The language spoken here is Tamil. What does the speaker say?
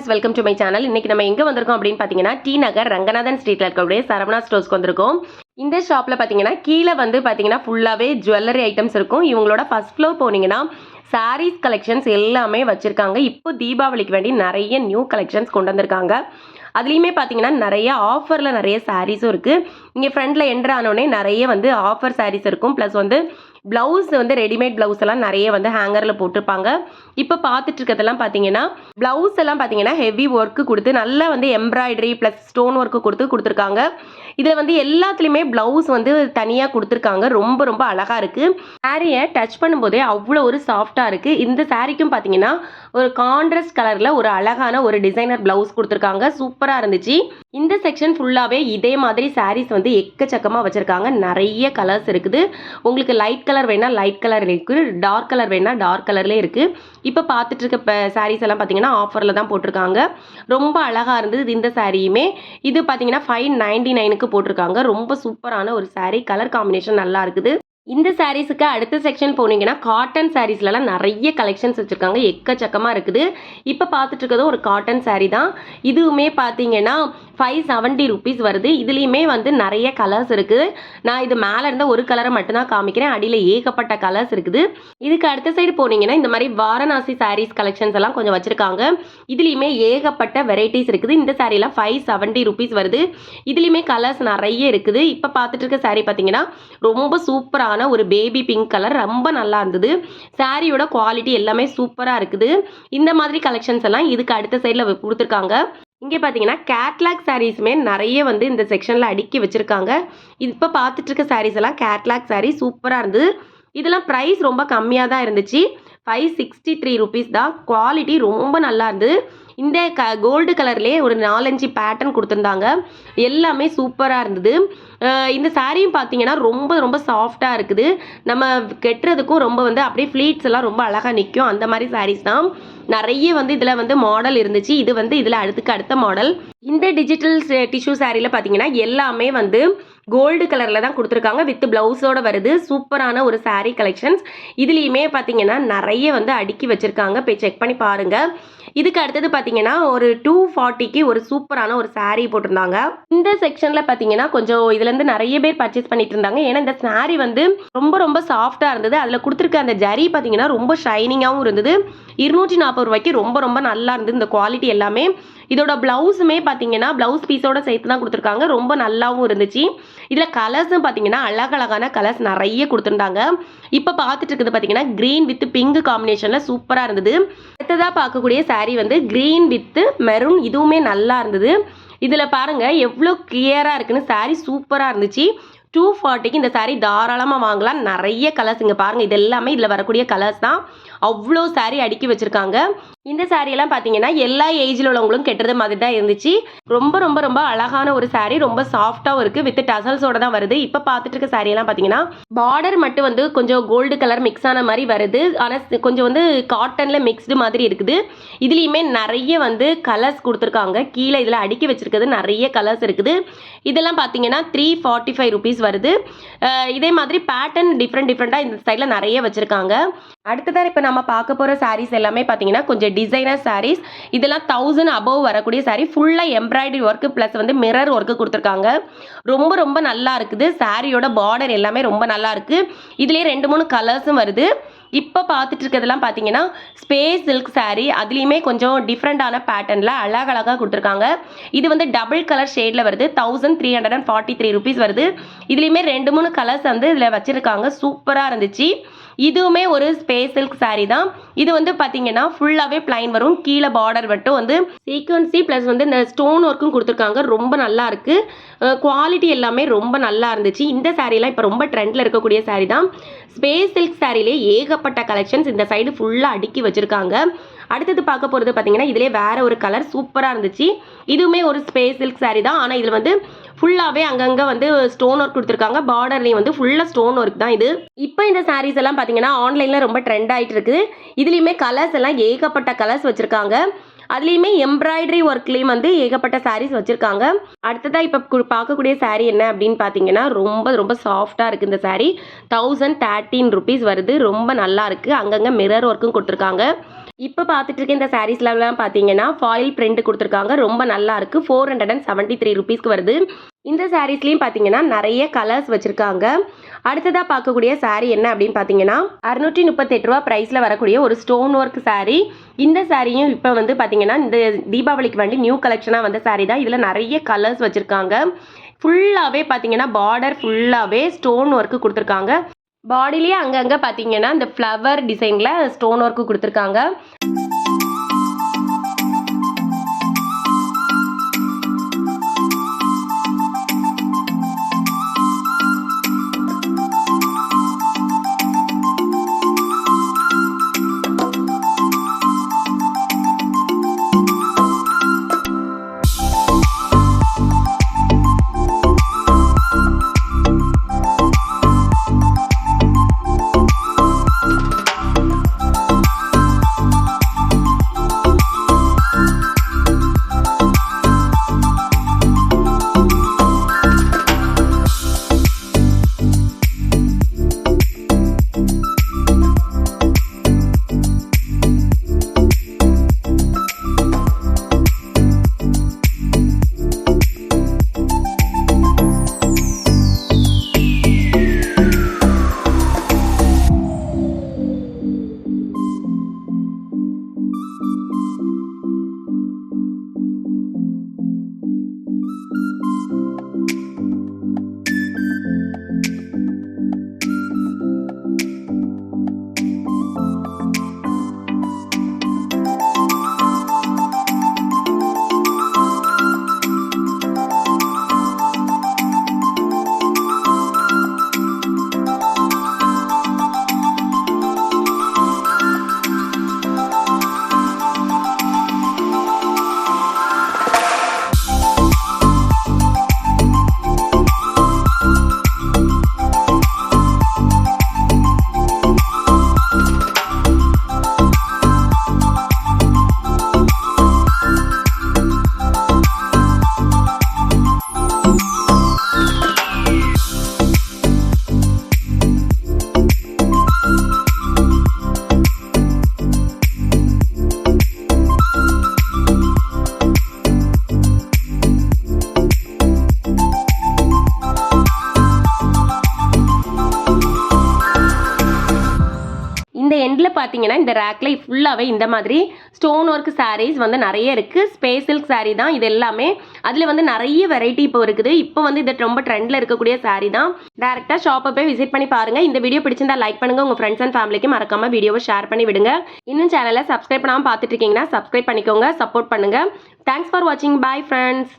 Friends, welcome to my channel. இன்னைக்கு நம்ம எங்கே வந்திருக்கோம் அப்படின்னு பார்த்தீங்கன்னா, டி நகர் ரங்கநாதன் ஸ்ட்ரீட்டில் இருக்கக்கூடிய சரவணா ஸ்டோர்ஸ்க்கு வந்திருக்கோம். இந்த ஷாப்பில் பார்த்தீங்கன்னா கீழே பார்த்தீங்கன்னா ஃபுல்லாகவே ஜுவல்லரி ஐட்டம்ஸ் இருக்கும். இவங்களோட ஃபர்ஸ்ட் ஃப்ளோர் போனீங்கன்னா சாரீஸ் கலெக்ஷன்ஸ் எல்லாமே வச்சுருக்காங்க. இப்போ தீபாவளிக்கு வேண்டி நிறைய நியூ கலெக்ஷன்ஸ் கொண்டு வந்திருக்காங்க. அதுலேயுமே பார்த்தீங்கன்னா நிறைய ஆஃபரில் நிறைய சாரீஸும் இருக்குது. இங்கே ஃப்ரண்டில் என்ட்ரு ஆனோடனே நிறைய ஆஃபர் சாரீஸ் இருக்கும். ப்ளஸ் ப்ளவுஸ் ரெடிமேட் ப்ளவுஸ் எல்லாம் நிறைய ஹேங்கரில் போட்டிருப்பாங்க. இப்போ பார்த்துட்டு இருக்கிறதெல்லாம் பார்த்தீங்கன்னா ப்ளவுஸ் எல்லாம் பார்த்தீங்கன்னா ஹெவி ஒர்க்கு கொடுத்து நல்லா எம்ப்ராய்டரி ப்ளஸ் ஸ்டோன் ஒர்க்கு கொடுத்துருக்காங்க. இதில் எல்லாத்துலேயுமே ப்ளவுஸ் தனியாக கொடுத்துருக்காங்க. ரொம்ப ரொம்ப அழகாக இருக்குது. சாரியை டச் பண்ணும்போதே அவ்வளோ ஒரு சாஃப்டாக இருக்குது. இந்த சாரிக்கும் பார்த்தீங்கன்னா ஒரு கான்ட்ராஸ்ட் கலரில் ஒரு அழகான ஒரு டிசைனர் ப்ளவுஸ் கொடுத்துருக்காங்க. சூப்பராக இருந்துச்சு. இந்த செக்ஷன் ஃபுல்லாகவே இதே மாதிரி சாரீஸ் எக்கச்சக்கமாக வச்சுருக்காங்க. நிறைய கலர்ஸ் இருக்குது. உங்களுக்கு லைட் கலர் வேணால் லைட் கலர் இருக்குது, டார்க் கலர் வேணால் டார்க் கலர்லேயே இருக்குது. இப்போ பார்த்துட்டு இருக்க சாரீஸ் எல்லாம் பார்த்தீங்கன்னா ஆஃபரில் தான் போட்டிருக்காங்க. ரொம்ப அழகாக இருந்தது இந்த சாரியுமே. இது பார்த்தீங்கன்னா 599க்கு போட்டிருக்காங்க. ரொம்ப சூப்பரான ஒரு சாரீ. கலர் காம்பினேஷன் நல்லா இருக்குது. இந்த சாரீஸுக்கு அடுத்த செக்ஷன் போனீங்கன்னா காட்டன் சாரீஸ்லாம் நிறைய கலெக்ஷன்ஸ் வச்சுருக்காங்க. எக்கச்சக்கமாக இருக்குது. இப்போ பார்த்துட்டு இருக்கிறதும் ஒரு காட்டன் சாரீ தான். இதுவுமே பார்த்தீங்கன்னா 570 ருபீஸ் வருது. இதுலேயுமே நிறைய கலர்ஸ் இருக்குது. நான் இது மேலே இருந்த ஒரு கலரை மட்டும்தான் காமிக்கிறேன். அடியில் ஏகப்பட்ட கலர்ஸ் இருக்குது. இதுக்கு அடுத்த சைடு போனீங்கன்னா இந்த மாதிரி வாரணாசி சாரீஸ் கலெக்ஷன்ஸ் எல்லாம் கொஞ்சம் வச்சுருக்காங்க. இதுலேயுமே ஏகப்பட்ட வெரைட்டிஸ் இருக்குது. இந்த சாரீலாம் 570 ருபீஸ் வருது. இதுலேயுமே கலர்ஸ் நிறைய இருக்குது. இப்போ பார்த்துட்டு இருக்க சாரீ பார்த்தீங்கன்னா ரொம்ப சூப்பரான ஒரு பேபி பிங்க் கலர். ரொம்ப நல்லா இருந்தது. சாரியோட குவாலிட்டி எல்லாமே சூப்பராக இருக்குது. இந்த மாதிரி கலெக்ஷன்ஸ் எல்லாம் இதுக்கு அடுத்த சைடில் கொடுத்துருக்காங்க. இங்கே பார்த்தீங்கன்னா கேட்லாக் சாரீஸுமே நிறைய இந்த செக்ஷனில் அடுக்கி வச்சுருக்காங்க. இப்போ பார்த்துட்டு இருக்க சாரீஸ் எல்லாம் கேட்லாக் சாரீ சூப்பராக இருந்தது. இதெல்லாம் ப்ரைஸ் ரொம்ப கம்மியாக தான் இருந்துச்சு. 563 ருபீஸ் தான். குவாலிட்டி ரொம்ப நல்லா இருந்தது. இந்த கோல்டு கலர்லேயே ஒரு 4-5 பேட்டர்ன் கொடுத்துருந்தாங்க. எல்லாமே சூப்பராக இருந்தது. இந்த சாரியும் பார்த்தீங்கன்னா ரொம்ப ரொம்ப சாஃப்டாக இருக்குது. நம்ம கெட்டுறதுக்கும் ரொம்ப அப்படியே ஃப்ளீட்ஸ் எல்லாம் ரொம்ப அழகாக நிற்கும். அந்த மாதிரி சாரீஸ் தான் நிறைய இதில் மாடல் இருந்துச்சு. இது இதில் அடுத்த மாடல். இந்த டிஜிட்டல் டிஷ்யூ சாரியில் பார்த்தீங்கன்னா எல்லாமே கோல்டு கலரில் தான் கொடுத்துருக்காங்க. வித் ப்ளவுஸோட வருது. சூப்பரான ஒரு சாரீ கலெக்ஷன்ஸ். இதுலேயுமே பார்த்தீங்கன்னா நிறைய அடுக்கி வச்சுருக்காங்க. போய் செக் பண்ணி பாருங்கள். இதுக்கு அடுத்தது பார்த்தீங்கன்னா ஒரு 240க்கு ஒரு சூப்பரான ஒரு சாரீ போட்டிருந்தாங்க. இந்த செக்ஷனில் பார்த்தீங்கன்னா கொஞ்சம் இதுலேருந்து நிறைய பேர் பர்ச்சேஸ் பண்ணிட்டு இருந்தாங்க. ஏன்னா இந்த சாரீ ரொம்ப ரொம்ப சாஃப்டாக இருந்தது. அதில் கொடுத்துருக்க அந்த ஜரி பார்த்தீங்கன்னா ரொம்ப ஷைனிங்காகவும் இருந்தது. 240 ரூபாய்க்கு ரொம்ப ரொம்ப நல்லா இருந்தது இந்த குவாலிட்டி எல்லாமே. இதோட ப்ளவுஸுமே பார்த்தீங்கன்னா ப்ளவுஸ் பீஸோட சேர்த்து தான் கொடுத்துருக்காங்க. ரொம்ப நல்லாவும் இருந்துச்சு. இதில் கலர்ஸும் பார்த்தீங்கன்னா அழகழகான கலர்ஸ் நிறைய கொடுத்துருந்தாங்க. இப்போ பார்த்துட்டு இருக்குது பார்த்தீங்கன்னா க்ரீன் வித் பிங்க் காம்பினேஷனில் சூப்பராக இருந்தது. அடுத்ததாக பார்க்கக்கூடிய சாரீ க்ரீன் வித் மெரூன். இதுவுமே நல்லா இருந்தது. இதில் பாருங்கள் எவ்வளோ கிளியராக இருக்குன்னு. சாரீ சூப்பராக இருந்துச்சு. 240க்கு இந்த சாரீ தாராளமாக வாங்கலாம். நிறைய கலர்ஸ் இங்கே பாருங்கள். இது எல்லாமே இதில் வரக்கூடிய கலர்ஸ் தான். அவ்வளோ சாரீ அடுக்கி வச்சுருக்காங்க. இந்த சாரியெல்லாம் பார்த்தீங்கன்னா எல்லா ஏஜில் உள்ளவங்களும் கெட்டுறது மாதிரி தான் இருந்துச்சு. ரொம்ப ரொம்ப ரொம்ப அழகான ஒரு சாரீ. ரொம்ப சாஃப்டாகவும் இருக்குது. வித் டசல்ஸோட தான் வருது. இப்போ பார்த்துட்டு இருக்க சாரியெல்லாம் பார்த்தீங்கன்னா பார்டர் மட்டும் கொஞ்சம் கோல்டு கலர் மிக்ஸ் ஆன மாதிரி வருது. ஆனால் கொஞ்சம் காட்டனில் மிக்ஸ்டு மாதிரி இருக்குது. இதுலேயுமே நிறைய கலர்ஸ் கொடுத்துருக்காங்க. கீழே இதில் அடுக்கி வச்சுருக்கிறது நிறைய கலர்ஸ் இருக்குது. இதெல்லாம் பார்த்தீங்கன்னா 345 ருபீஸ் வருது. இதே மாதிரி பேட்டர்ன் டிஃப்ரெண்ட்டாக இந்த சைடில் நிறைய வச்சுருக்காங்க. அடுத்ததான் இப்போ நம்ம பார்க்க போகிற சாரீஸ் எல்லாமே பார்த்தீங்கன்னா கொஞ்சம் டிசைனர் சாரீஸ். இதெல்லாம் 1000 அபவ் வரக்கூடிய சாரீ. ஃபுல்லாக embroidery work plus mirror work கொடுத்துருக்காங்க. ரொம்ப ரொம்ப நல்லா இருக்குது. சாரியோட பார்டர் எல்லாமே ரொம்ப நல்லா இருக்குது. இதுலேயே 2-3 கலர்ஸும் வருது. இப்போ பார்த்துட்டு இருக்கிறதெல்லாம் பார்த்தீங்கன்னா ஸ்பேஸ் சில்க் சாரீ. அதுலேயுமே கொஞ்சம் டிஃப்ரெண்டான பேட்டர்னில் அழகழகாக கொடுத்துருக்காங்க. இது டபுள் கலர் ஷேடில் வருது. 1343 ருபீஸ் வருது. இதுலேயுமே 2-3 கலர்ஸ் இதில் வச்சுருக்காங்க. சூப்பராக இருந்துச்சு. இதுவுமே ஒரு ஸ்பேஸ் சில்க் சாரீ தான். இது பார்த்தீங்கன்னா ஃபுல்லாகவே பிளைன் வரும். கீழே பார்டர் மட்டும் சீக்வன்சி ப்ளஸ் இந்த ஸ்டோன் ஒர்க்கும் கொடுத்துருக்காங்க. ரொம்ப நல்லா இருக்குது. குவாலிட்டி எல்லாமே ரொம்ப நல்லா இருந்துச்சு. இந்த சாரீலாம் இப்போ ரொம்ப ட்ரெண்டில் இருக்கக்கூடிய சாரீ தான். ஸ்பேஸ் சில்க் சாரீலே ஏகப்பட்ட கலெக்ஷன்ஸ் இந்த சைடு ஃபுல்லாக அடுக்கி வச்சுருக்காங்க. அடுத்தது பார்க்க போகிறது பார்த்தீங்கன்னா இதிலே வேறு ஒரு கலர் சூப்பராக இருந்துச்சு. இதுவுமே ஒரு ஸ்பேஸ் சில்க் சாரீ தான். ஆனால் இதில் ஃபுல்லாகவே அங்கங்கே ஸ்டோன் ஒர்க் கொடுத்துருக்காங்க. பார்டர்லேயும் ஃபுல்லாக ஸ்டோன் ஒர்க் தான் இது. இப்போ இந்த சாரீஸ் எல்லாம் பார்த்தீங்கன்னா ஆன்லைனில் ரொம்ப ட்ரெண்ட் ஆகிட்டு இருக்குது. இதுலேயுமே கலர்ஸ் எல்லாம் ஏகப்பட்ட கலர்ஸ் வச்சுருக்காங்க. அதுலேயுமே எம்ப்ராய்டரி ஒர்க்லேயும் ஏகப்பட்ட சாரீஸ் வச்சுருக்காங்க. அடுத்ததாக இப்போ பார்க்கக்கூடிய சாரீ என்ன அப்படின்னு பார்த்தீங்கன்னா ரொம்ப ரொம்ப சாஃப்டாக இருக்குது இந்த சாரீ. 1013 ருபீஸ் வருது. ரொம்ப நல்லா இருக்குது. அங்கங்கே மிரர் ஒர்க்கும் கொடுத்துருக்காங்க. இப்போ பார்த்துட்டு இருக்க இந்த சாரீஸ்லாம் பார்த்தீங்கன்னா ஃபாயில் பிரிண்ட் கொடுத்துருக்காங்க. ரொம்ப நல்லா இருக்கு. 473 ருபீஸ்க்கு வருது. இந்த சாரீஸ்லையும் பார்த்தீங்கன்னா நிறைய கலர்ஸ் வச்சுருக்காங்க. அடுத்ததாக பார்க்கக்கூடிய சாரீ என்ன அப்படின்னு பார்த்தீங்கன்னா 638 ரூபா ப்ரைஸில் வரக்கூடிய ஒரு ஸ்டோன் ஒர்க் சாரீ. இந்த சாரியும் இப்போ வந்து பார்த்தீங்கன்னா இந்த தீபாவளிக்கு வேண்டி நியூ கலெக்ஷனாக வந்த சாரீ தான். இதில் நிறைய கலர்ஸ் வச்சுருக்காங்க. ஃபுல்லாகவே பார்த்தீங்கன்னா பார்டர் ஃபுல்லாகவே ஸ்டோன் ஒர்க்கு கொடுத்துருக்காங்க. பாடியிலேயே அங்கங்கே பார்த்தீங்கன்னா இந்த ஃப்ளவர் டிசைனில் ஸ்டோன் ஒர்க்கு கொடுத்துருக்காங்க. இந்த எண்டில் பார்த்தீங்கன்னா இந்த ரேக்கில் ஃபுல்லாகவே இந்த மாதிரி ஸ்டோன் ஒர்க் சாரீஸ் வந்து நிறைய இருக்குது. ஸ்பேஸ் சில்க் சாரீ தான் இது எல்லாமே. அதில் வந்து நிறைய வெரைட்டி இப்போ இருக்குது. இப்போ வந்து இது ரொம்ப ட்ரெண்டில் இருக்கக்கூடிய சாரீ தான். டேரெக்டாக ஷாப்பை போய் விசிட் பண்ணி பாருங்கள். இந்த வீடியோ பிடிச்சிருந்தா லைக் பண்ணுங்கள். உங்கள் ஃப்ரெண்ட்ஸ் அண்ட் ஃபேமிலிக்கு மறக்காமல் வீடியோவை ஷேர் பண்ணி விடுங்க. இன்னும் சேனலை சப்ஸ்கிரைப் பண்ணாமல் பார்த்துட்டு இருக்கீங்கன்னா சப்ஸ்கிரைப் பண்ணிக்கோங்க. சப்போர்ட் பண்ணுங்கள். தேங்க்ஸ் ஃபார் வாட்சிங். Bye friends.